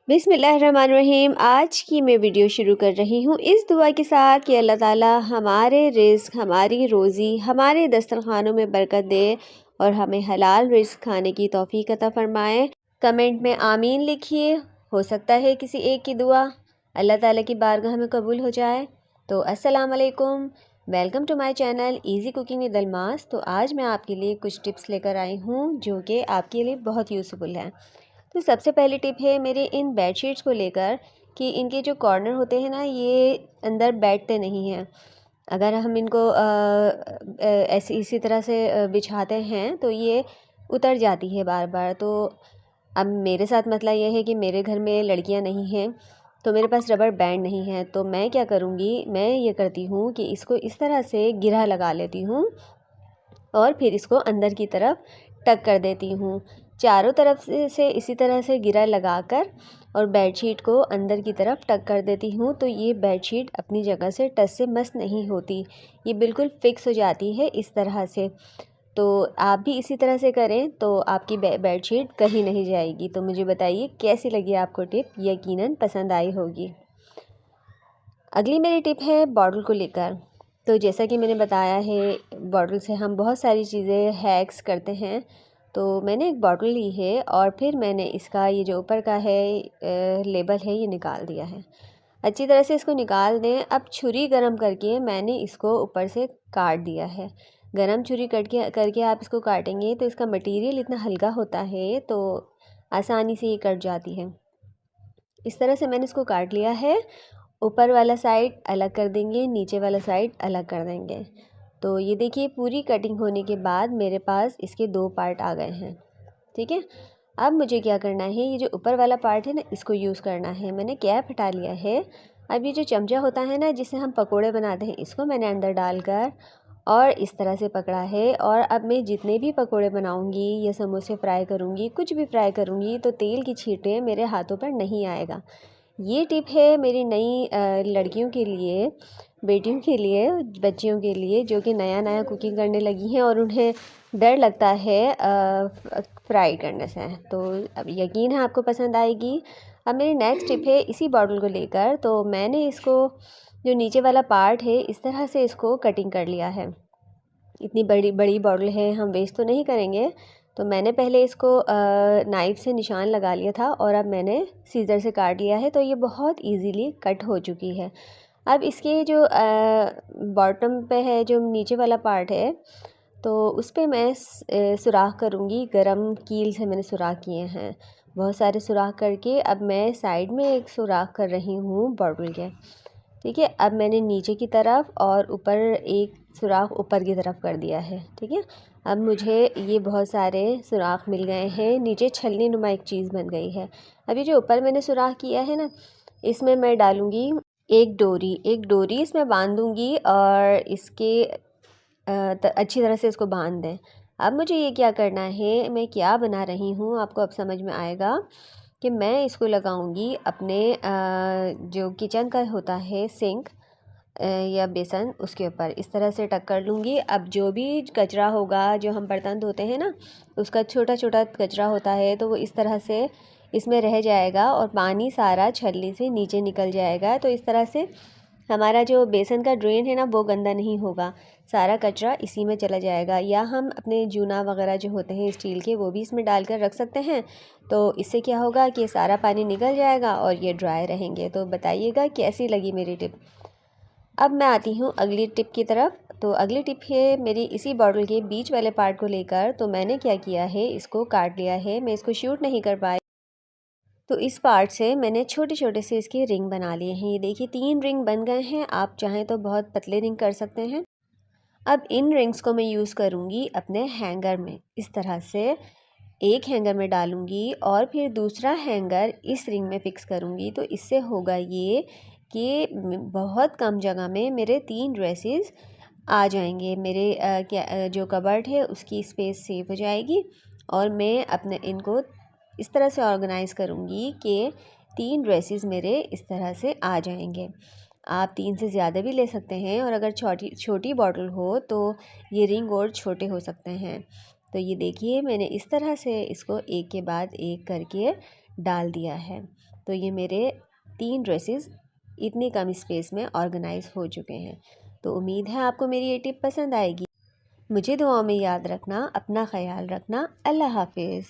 बिस्मिल्लाहिर्रहमानिर्रहीम। आज की मैं वीडियो शुरू कर रही हूँ इस दुआ के साथ कि अल्लाह ताला हमारे रिज़्क़, हमारी रोज़ी, हमारे दस्तरखानों में बरकत दे और हमें हलाल रिज़्क़ खाने की तौफ़ीक अता फ़रमाए। कमेंट में आमीन लिखिए। हो सकता है किसी एक की दुआ अल्लाह ताला की बारगाह में कबूल हो जाए। तो अस्सलाम वालेकुम, welcome to my channel easy cooking with Almas. तो आज मैं आपके लिए कुछ टिप्स लेकर आई हूँ जो कि आपके लिए बहुत यूज़फुल है। तो सबसे पहली टिप है मेरे इन बेडशीट्स को लेकर कि इनके जो कॉर्नर होते हैं ना, ये अंदर बैठते नहीं हैं। अगर हम इनको ऐसे इसी तरह से बिछाते हैं तो ये उतर जाती है बार बार। तो अब मेरे साथ मसला ये है कि मेरे घर में लड़कियां नहीं हैं, तो मेरे पास रबड़ बैंड नहीं है। तो मैं क्या करूँगी, मैं ये करती हूँ कि इसको इस तरह से गिरा लगा लेती हूँ और फिर इसको अंदर की तरफ टक कर देती हूँ। चारों तरफ से इसी तरह से गिरा लगाकर और बेडशीट को अंदर की तरफ टक कर देती हूँ। तो ये बेडशीट अपनी जगह से टस से मस नहीं होती, ये बिल्कुल फ़िक्स हो जाती है इस तरह से। तो आप भी इसी तरह से करें तो आपकी बेडशीट कहीं नहीं जाएगी। तो मुझे बताइए कैसी लगी आपको टिप, यकीनन पसंद आई होगी। अगली मेरी टिप है बॉटल को लेकर। तो जैसा कि मैंने बताया है, बॉटल से हम बहुत सारी चीज़ें हैक्स करते हैं। तो मैंने एक बॉटल ली है और फिर मैंने इसका ये जो ऊपर का है लेबल है, ये निकाल दिया है। अच्छी तरह से इसको निकाल दें। अब छुरी गरम करके मैंने इसको ऊपर से काट दिया है। गरम छुरी करके आप इसको काटेंगे तो इसका मटेरियल इतना हल्का होता है तो आसानी से ये कट जाती है। इस तरह से मैंने इसको काट लिया है। ऊपर वाला साइड अलग कर देंगे, नीचे वाला साइड अलग कर देंगे। तो ये देखिए पूरी कटिंग होने के बाद मेरे पास इसके दो पार्ट आ गए हैं। ठीक है, अब मुझे क्या करना है, ये जो ऊपर वाला पार्ट है ना, इसको यूज़ करना है। मैंने कैप हटा लिया है। अब ये जो चमचा होता है ना, जिससे हम पकोड़े बनाते हैं, इसको मैंने अंदर डालकर और इस तरह से पकड़ा है। और अब मैं जितने भी पकोड़े बनाऊंगी या समोसे फ्राई करूंगी, कुछ भी फ्राई करूंगी, तो तेल की छींटे मेरे हाथों पर नहीं आएगा। ये टिप है मेरी नई लड़कियों के लिए, बेटियों के लिए, बच्चियों के लिए जो कि नया नया कुकिंग करने लगी हैं और उन्हें डर लगता है फ्राई करने से। तो अब यकीन है आपको पसंद आएगी। अब मेरी नेक्स्ट टिप है इसी बॉटल को लेकर। तो मैंने इसको जो नीचे वाला पार्ट है, इस तरह से इसको कटिंग कर लिया है। इतनी बड़ी बड़ी बॉटल है, हम वेस्ट तो नहीं करेंगे। तो मैंने पहले इसको नाइफ़ से निशान लगा लिया था और अब मैंने सीज़र से काट लिया है। तो ये बहुत इजीली कट हो चुकी है। अब इसके जो बॉटम पे है, जो नीचे वाला पार्ट है, तो उस पे मैं सुराख करूँगी। गरम कील से मैंने सुराख किए हैं, बहुत सारे सुराख करके अब मैं साइड में एक सुराख कर रही हूँ बॉटल के। ठीक है, अब मैंने नीचे की तरफ और ऊपर एक सुराख ऊपर की तरफ कर दिया है। ठीक है, अब मुझे ये बहुत सारे सुराख मिल गए हैं, नीचे छलनी नुमा एक चीज़ बन गई है। अब ये जो ऊपर मैंने सुराख किया है ना, इसमें मैं डालूँगी एक डोरी इसमें बांधूँगी और इसके अच्छी तरह से इसको बांध दें। अब मुझे ये क्या करना है, मैं क्या बना रही हूँ, आपको अब समझ में आएगा कि मैं इसको लगाऊंगी अपने जो किचन का होता है सिंक या बेसन, उसके ऊपर इस तरह से टक कर लूँगी। अब जो भी कचरा होगा, जो हम बर्तन धोते हैं ना, उसका छोटा छोटा कचरा होता है, तो वो इस तरह से इसमें रह जाएगा और पानी सारा छलनी से नीचे निकल जाएगा। तो इस तरह से हमारा जो बेसन का ड्रेन है ना, वो गंदा नहीं होगा, सारा कचरा इसी में चला जाएगा। या हम अपने जूना वगैरह जो होते हैं स्टील के, वो भी इसमें डालकर रख सकते हैं। तो इससे क्या होगा कि सारा पानी निकल जाएगा और ये ड्राई रहेंगे। तो बताइएगा कैसी लगी मेरी टिप। अब मैं आती हूँ अगली टिप की तरफ। तो अगली टिप है मेरी इसी बॉटल के बीच वाले पार्ट को लेकर। तो मैंने क्या किया है, इसको काट लिया है। मैं इसको शूट नहीं कर पाई, तो इस पार्ट से मैंने छोटे छोटे से इसके रिंग बना लिए हैं। ये देखिए 3 रिंग बन गए हैं। आप चाहें तो बहुत पतले रिंग कर सकते हैं। अब इन रिंग्स को मैं यूज़ करूँगी अपने हैंगर में। इस तरह से एक हैंगर में डालूँगी और फिर दूसरा हैंगर इस रिंग में फ़िक्स करूँगी। तो इससे होगा ये कि बहुत कम जगह में मेरे 3 ड्रेसेस आ जाएंगे। मेरे जो कबर्ड है उसकी स्पेस सेव हो जाएगी और मैं अपने इनको इस तरह से ऑर्गेनाइज़ करूँगी कि 3 ड्रेसेस मेरे इस तरह से आ जाएंगे। आप 3 से ज़्यादा भी ले सकते हैं और अगर छोटी बॉटल हो तो ये रिंग और छोटे हो सकते हैं। तो ये देखिए मैंने इस तरह से इसको एक के बाद एक करके डाल दिया है। तो ये मेरे 3 ड्रेसेस इतनी कम स्पेस में ऑर्गेनाइज हो चुके हैं। तो उम्मीद है आपको मेरी ये टिप पसंद आएगी। मुझे दुआओं में याद रखना, अपना ख्याल रखना। अल्लाह हाफिज़।